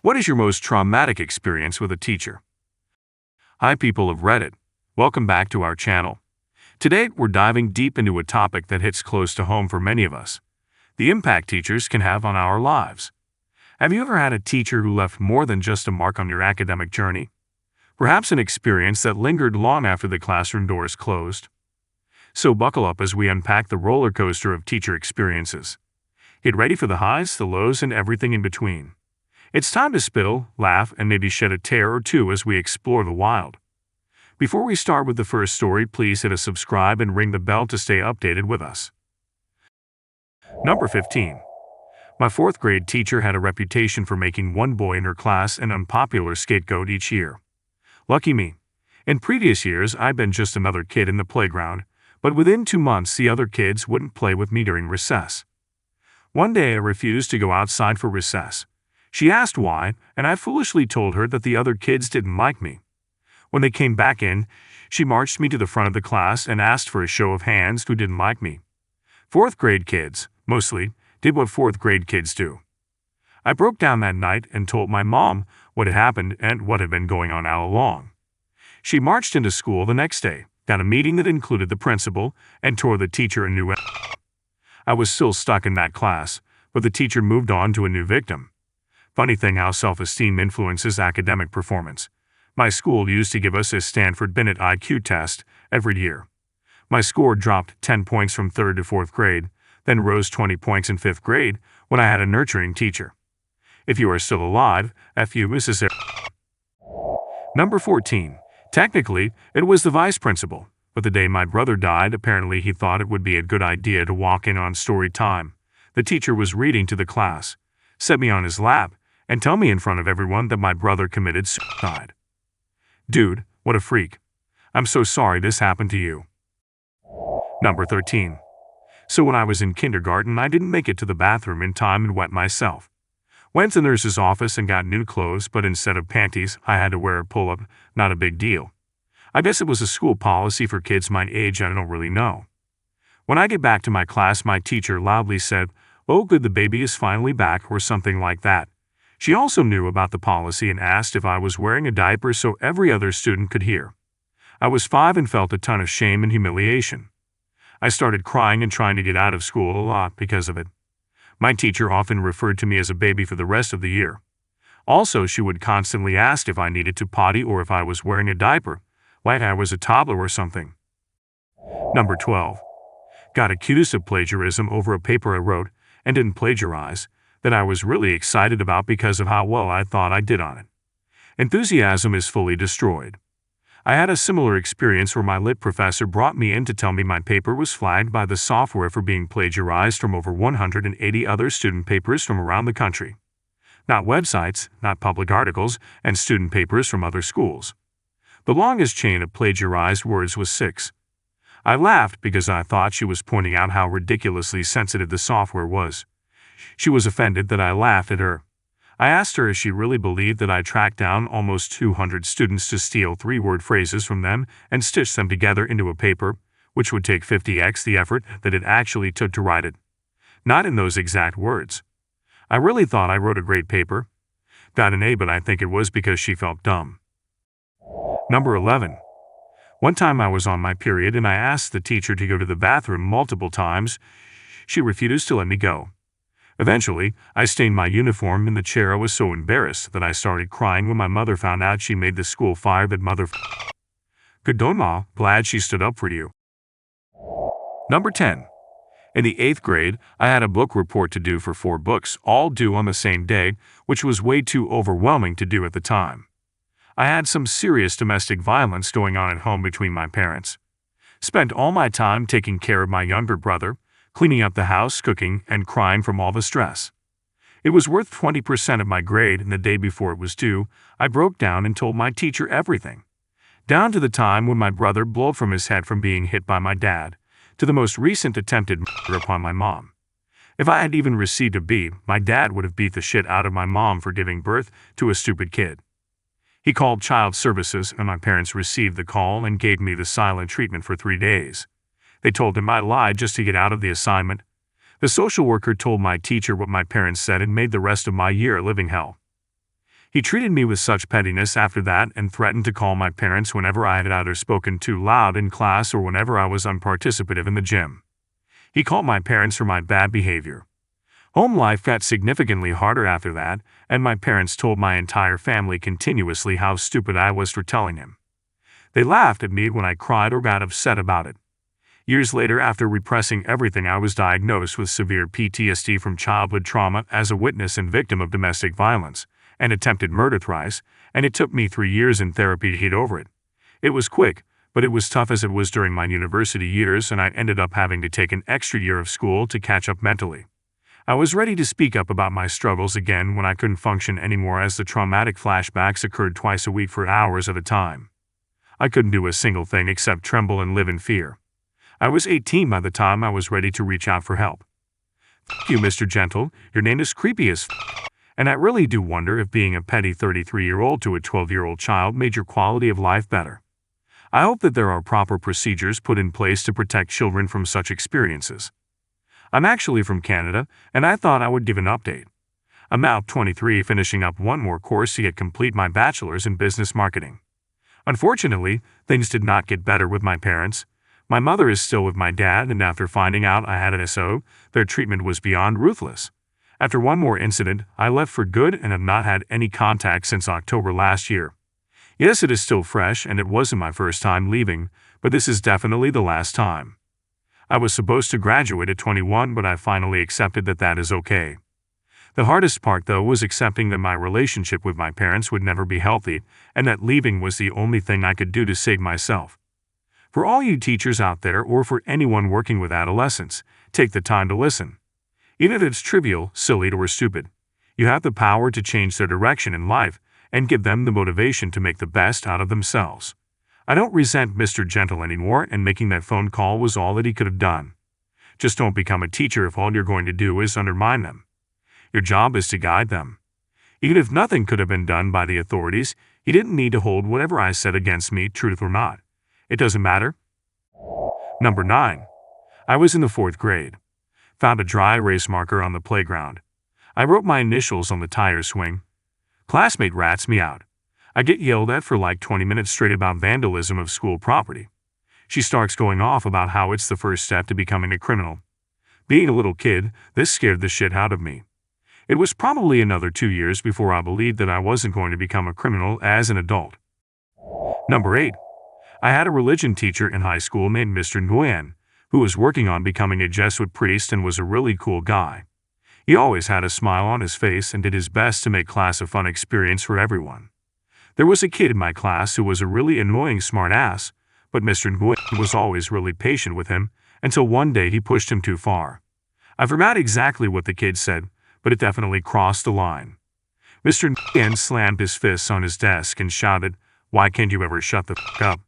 What is your most traumatic experience with a teacher? Hi people of Reddit. Welcome back to our channel. Today, we're diving deep into a topic that hits close to home for many of us: the impact teachers can have on our lives. Have you ever had a teacher who left more than just a mark on your academic journey? Perhaps an experience that lingered long after the classroom doors closed? So buckle up as we unpack the roller coaster of teacher experiences. Get ready for the highs, the lows, and everything in between. It's time to spill, laugh, and maybe shed a tear or two as we explore the wild. Before we start with the first story, please hit a subscribe and ring the bell to stay updated with us. Number 15. My fourth grade teacher had a reputation for making one boy in her class an unpopular scapegoat each year. Lucky me. In previous years, I'd been just another kid in the playground, but within 2 months the other kids wouldn't play with me during recess. One day I refused to go outside for recess. She asked why, and I foolishly told her that the other kids didn't like me. When they came back in, she marched me to the front of the class and asked for a show of hands who didn't like me. Fourth grade kids, mostly, did what fourth grade kids do. I broke down that night and told my mom what had happened and what had been going on all along. She marched into school the next day, got a meeting that included the principal, and tore the teacher a new I was still stuck in that class, but the teacher moved on to a new victim. Funny thing how self-esteem influences academic performance. My school used to give us a Stanford Binet IQ test every year. My score dropped 10 points from 3rd to 4th grade, then rose 20 points in 5th grade when I had a nurturing teacher. If you are still alive, F you, Mrs. Number 14. Technically, it was the vice principal, but the day my brother died, apparently he thought it would be a good idea to walk in on story time. The teacher was reading to the class, set me on his lap, and tell me in front of everyone that my brother committed suicide. Dude, what a freak. I'm so sorry this happened to you. Number 13. So when I was in kindergarten, I didn't make it to the bathroom in time and wet myself. Went to the nurse's office and got new clothes, but instead of panties, I had to wear a pull-up. Not a big deal. I guess it was a school policy for kids my age, I don't really know. When I get back to my class, my teacher loudly said, "Oh good, the baby is finally back," or something like that. She also knew about the policy and asked if I was wearing a diaper so every other student could hear. I was 5 and felt a ton of shame and humiliation. I started crying and trying to get out of school a lot because of it. My teacher often referred to me as a baby for the rest of the year. Also, she would constantly ask if I needed to potty or if I was wearing a diaper, like I was a toddler or something. Number 12. Got accused of plagiarism over a paper I wrote and didn't plagiarize, that I was really excited about because of how well I thought I did on it. Enthusiasm is fully destroyed. I had a similar experience where my lit professor brought me in to tell me my paper was flagged by the software for being plagiarized from over 180 other student papers from around the country. Not websites, not public articles, and student papers from other schools. The longest chain of plagiarized words was 6. I laughed because I thought she was pointing out how ridiculously sensitive the software was. She was offended that I laughed at her. I asked her if she really believed that I tracked down almost 200 students to steal 3-word phrases from them and stitch them together into a paper, which would take 50x the effort that it actually took to write it. Not in those exact words. I really thought I wrote a great paper. Got an A, but I think it was because she felt dumb. Number 11. One time I was on my period and I asked the teacher to go to the bathroom multiple times. She refused to let me go. Eventually, I stained my uniform in the chair. I was so embarrassed that I started crying when my mother found out. She made the school fire that mother. Good done, Ma. Glad she stood up for you. Number 10. In the 8th grade, I had a book report to do for 4 books, all due on the same day, which was way too overwhelming to do at the time. I had some serious domestic violence going on at home between my parents. Spent all my time taking care of my younger brother, cleaning up the house, cooking, and crying from all the stress. It was worth 20% of my grade, and the day before it was due, I broke down and told my teacher everything. Down to the time when my brother blowed from his head from being hit by my dad, to the most recent attempted murder upon my mom. If I had even received a B, my dad would have beat the shit out of my mom for giving birth to a stupid kid. He called child services, and my parents received the call and gave me the silent treatment for 3 days. They told him I lied just to get out of the assignment. The social worker told my teacher what my parents said and made the rest of my year a living hell. He treated me with such pettiness after that and threatened to call my parents whenever I had either spoken too loud in class or whenever I was unparticipative in the gym. He called my parents for my bad behavior. Home life got significantly harder after that, and my parents told my entire family continuously how stupid I was for telling him. They laughed at me when I cried or got upset about it. Years later, after repressing everything, I was diagnosed with severe PTSD from childhood trauma as a witness and victim of domestic violence and attempted murder thrice, and it took me 3 years in therapy to get over it. It was quick, but it was tough as it was during my university years, and I ended up having to take an extra year of school to catch up mentally. I was ready to speak up about my struggles again when I couldn't function anymore as the traumatic flashbacks occurred twice a week for hours at a time. I couldn't do a single thing except tremble and live in fear. I was 18 by the time I was ready to reach out for help. "Thank you, Mr. Gentle, your name is creepy as f***, and I really do wonder if being a petty 33-year-old to a 12-year-old child made your quality of life better. I hope that there are proper procedures put in place to protect children from such experiences. I'm actually from Canada, and I thought I would give an update. I'm now 23, finishing up one more course to complete my bachelor's in business marketing. Unfortunately, things did not get better with my parents. My mother is still with my dad, and after finding out I had an SO, their treatment was beyond ruthless. After one more incident, I left for good and have not had any contact since October last year. Yes, it is still fresh, and it wasn't my first time leaving, but this is definitely the last time. I was supposed to graduate at 21, but I finally accepted that that is okay. The hardest part, though, was accepting that my relationship with my parents would never be healthy, and that leaving was the only thing I could do to save myself. For all you teachers out there, or for anyone working with adolescents, take the time to listen. Even if it's trivial, silly, or stupid, you have the power to change their direction in life and give them the motivation to make the best out of themselves. I don't resent Mr. Gentle anymore, and making that phone call was all that he could have done. Just don't become a teacher if all you're going to do is undermine them. Your job is to guide them. Even if nothing could have been done by the authorities, he didn't need to hold whatever I said against me, truth or not. It doesn't matter. Number 9. I was in the 4th grade. Found a dry erase marker on the playground. I wrote my initials on the tire swing. Classmate rats me out. I get yelled at for like 20 minutes straight about vandalism of school property. She starts going off about how it's the first step to becoming a criminal. Being a little kid, this scared the shit out of me. It was probably another 2 years before I believed that I wasn't going to become a criminal as an adult. Number 8. I had a religion teacher in high school named Mr. Nguyen, who was working on becoming a Jesuit priest and was a really cool guy. He always had a smile on his face and did his best to make class a fun experience for everyone. There was a kid in my class who was a really annoying smartass, but Mr. Nguyen was always really patient with him until one day he pushed him too far. I forgot exactly what the kid said, but it definitely crossed the line. Mr. Nguyen slammed his fists on his desk and shouted, "Why can't you ever shut the f*** up?"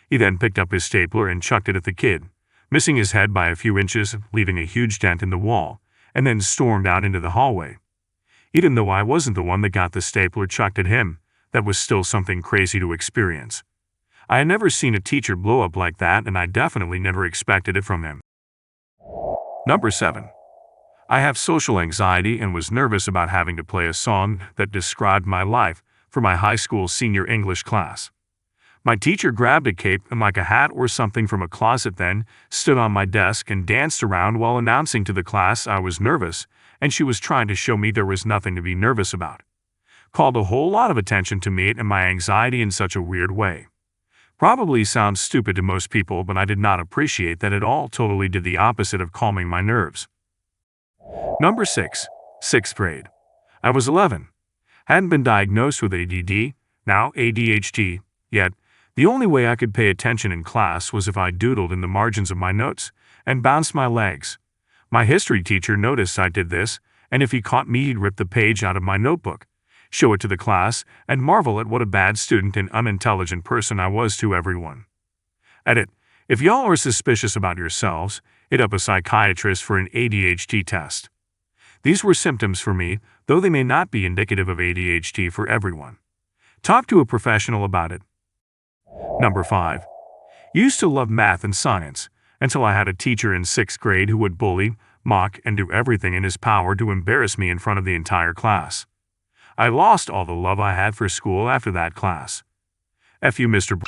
He then picked up his stapler and chucked it at the kid, missing his head by a few inches, leaving a huge dent in the wall, and then stormed out into the hallway. Even though I wasn't the one that got the stapler chucked at him, that was still something crazy to experience. I had never seen a teacher blow up like that, and I definitely never expected it from him. Number 7. I have social anxiety and was nervous about having to play a song that described my life for my high school senior English class. My teacher grabbed a cape and like a hat or something from a closet, then stood on my desk and danced around while announcing to the class I was nervous, and she was trying to show me there was nothing to be nervous about. Called a whole lot of attention to me and my anxiety in such a weird way. Probably sounds stupid to most people, but I did not appreciate that at all. Totally did the opposite of calming my nerves. Number 6. 6th grade. I was 11. Hadn't been diagnosed with ADD, now ADHD, yet. The only way I could pay attention in class was if I doodled in the margins of my notes and bounced my legs. My history teacher noticed I did this, and if he caught me, he'd rip the page out of my notebook, show it to the class, and marvel at what a bad student and unintelligent person I was to everyone. Edit: if y'all are suspicious about yourselves, hit up a psychiatrist for an ADHD test. These were symptoms for me, though they may not be indicative of ADHD for everyone. Talk to a professional about it. Number 5. Used to love math and science, until I had a teacher in 6th grade who would bully, mock, and do everything in his power to embarrass me in front of the entire class. I lost all the love I had for school after that class. F you, Mr.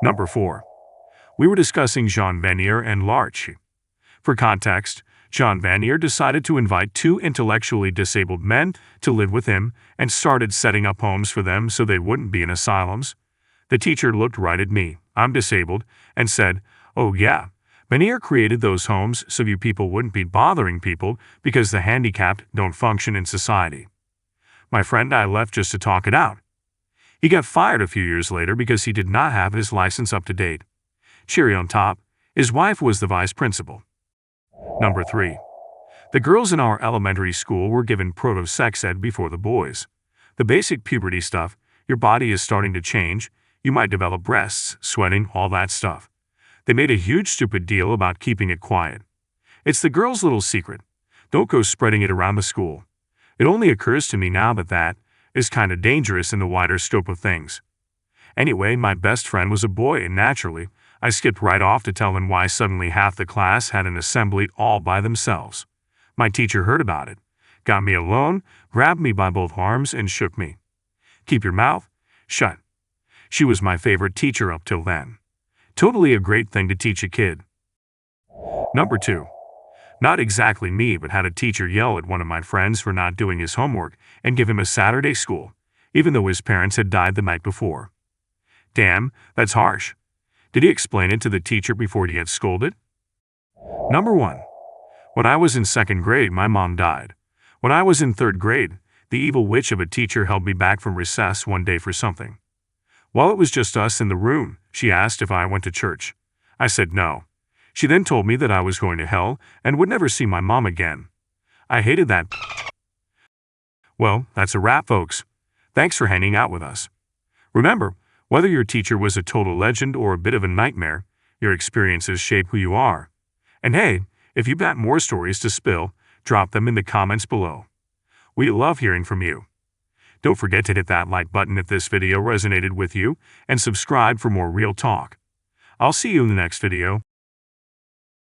Number 4. We were discussing Jean Vanier and L'Arche. For context, Jean Vanier decided to invite 2 intellectually disabled men to live with him and started setting up homes for them so they wouldn't be in asylums. The teacher looked right at me, I'm disabled, and said, "Oh yeah, Vanier created those homes so you people wouldn't be bothering people because the handicapped don't function in society." My friend and I left just to talk it out. He got fired a few years later because he did not have his license up to date. Cherry on top, his wife was the vice principal. Number 3. The girls in our elementary school were given proto-sex ed before the boys. The basic puberty stuff, your body is starting to change, you might develop breasts, sweating, all that stuff. They made a huge stupid deal about keeping it quiet. It's the girls' little secret. Don't go spreading it around the school. It only occurs to me now that is kind of dangerous in the wider scope of things. Anyway, my best friend was a boy, and naturally, I skipped right off to tell him why suddenly half the class had an assembly all by themselves. My teacher heard about it, got me alone, grabbed me by both arms, and shook me. Keep your mouth shut. She was my favorite teacher up till then. Totally a great thing to teach a kid. Number 2. Not exactly me, but had a teacher yell at one of my friends for not doing his homework and give him a Saturday school, even though his parents had died the night before. Damn, that's harsh. Did he explain it to the teacher before he had scolded? Number 1. When I was in 2nd grade, my mom died. When I was in 3rd grade, the evil witch of a teacher held me back from recess one day for something. While it was just us in the room, she asked if I went to church. I said no. She then told me that I was going to hell and would never see my mom again. I hated that. Well, that's a wrap, folks. Thanks for hanging out with us. Remember, whether your teacher was a total legend or a bit of a nightmare, your experiences shape who you are. And hey, if you've got more stories to spill, drop them in the comments below. We love hearing from you. Don't forget to hit that like button if this video resonated with you, and subscribe for more real talk. I'll see you in the next video.